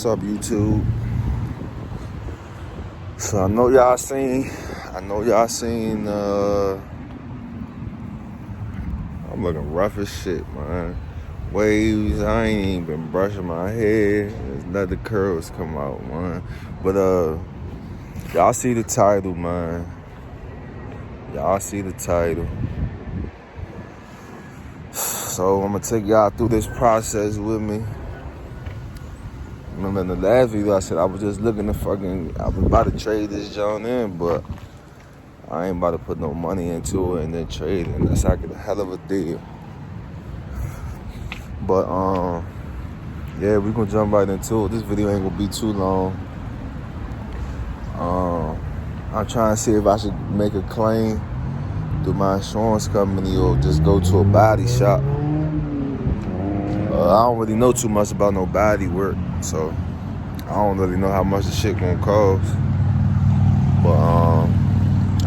What's up, YouTube? So I know y'all seen I'm looking rough as shit, man. Waves, I ain't even been brushing my hair. There's nothing curls come out, man. But y'all see the title, man. Y'all see the title. So I'm gonna take y'all through this process with me. Remember in the last video I said I was just looking to I was about to trade this joint in, but I ain't about to put no money into it and then trade it unless I get a hell of a deal. But yeah, we gonna jump right into it. This video ain't gonna be too long. I'm trying to see if I should make a claim through my insurance company or just go to a body shop. I don't really know too much about no body work, so I don't really know how much the shit gonna cost. But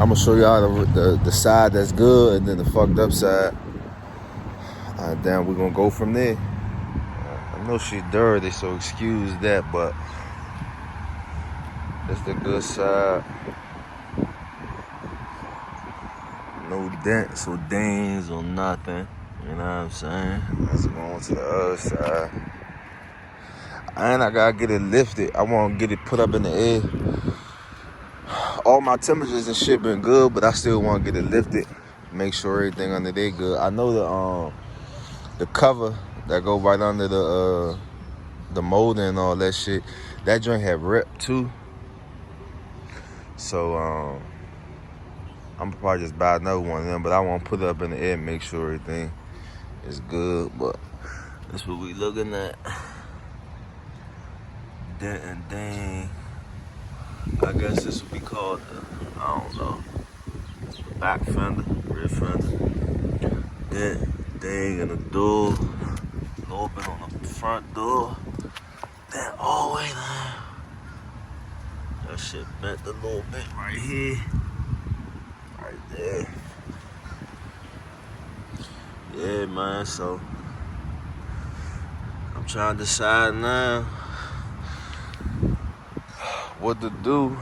I'm gonna show y'all the side that's good and then the fucked up side. And then we're gonna go from there. I know she dirty, so excuse that, but that's the good side. No dents or dings or nothing. You know what I'm saying? Let's go on to the other side. And I gotta get it lifted. I wanna get it put up in the air. All my temperatures and shit been good, but I still wanna get it lifted. Make sure everything under there good. I know the cover that go right under the molding and all that shit, that joint had ripped too. So I'm probably just buy another one of them, but I want to put it up in the air and make sure everything is good. But that's what we looking at. Dent and ding. I guess this would be called I don't know, back fender, rear fender. Dent, ding, and a door. A little bit on the front door. Then all the way down. That shit bent a little bit right here. Right there. Yeah, man, so I'm trying to decide now what to do.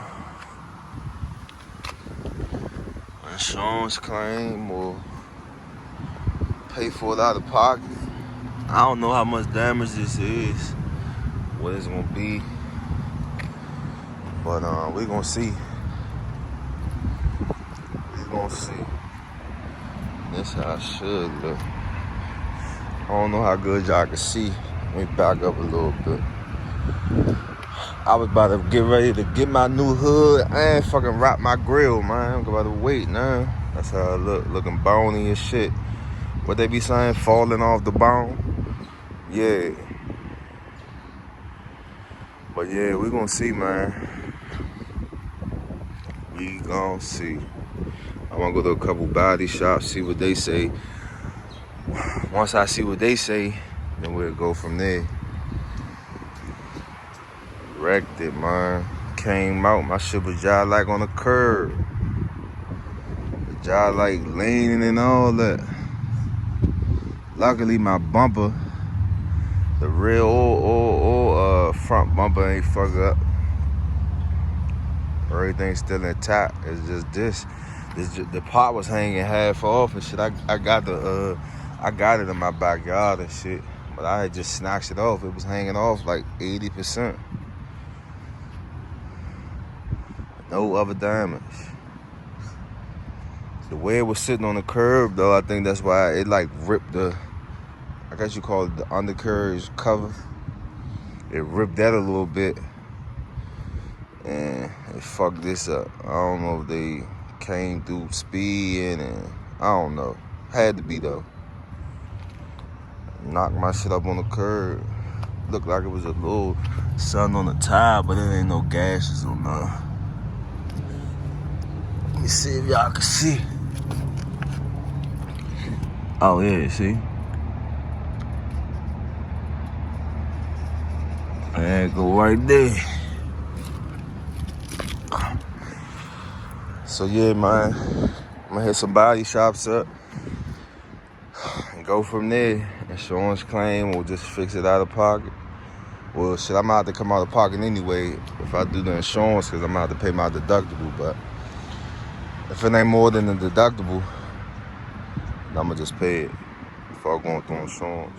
Insurance claim or pay for it out of pocket. I don't know how much damage this is, what it's gonna be, but we gonna see. We gonna see. That's how I should look. I don't know how good y'all can see. Let me back up a little bit. I was about to get ready to get my new hood and fucking wrap my grill, man. I'm about to wait now. That's how I look, looking bony as shit. What they be saying, falling off the bone? Yeah. But yeah, we gonna see, man. We gonna see. I wanna go to a couple body shops, see what they say. Once I see what they say, then we'll go from there. Wrecked it, man. Came out, my shit was just like on the curb. Just like leaning and all that. Luckily, my bumper, the real old front bumper ain't fucked up. Everything's still intact. It's just this. The pot was hanging half off and shit. I got it in my backyard and shit, but I had just snatched it off. It was hanging off like 80%. No other damage. The way it was sitting on the curb, though, I think that's why it like ripped I guess you call it the undercarriage cover. It ripped that a little bit and it fucked this up. I don't know if they came through speed and I don't know. Had to be though. Knocked my shit up on the curb. Looked like it was a little something on the tire, but it ain't no gashes or nothing. Let me see if y'all can see. Oh yeah, see? And go right there. So yeah, man, I'm gonna hit some body shops up and go from there. Insurance claim, we'll just fix it out of pocket. Well, shit, I'm gonna have to come out of pocket anyway if I do the insurance, because I'm gonna have to pay my deductible. But if it ain't more than the deductible, I'm gonna just pay it before going through insurance.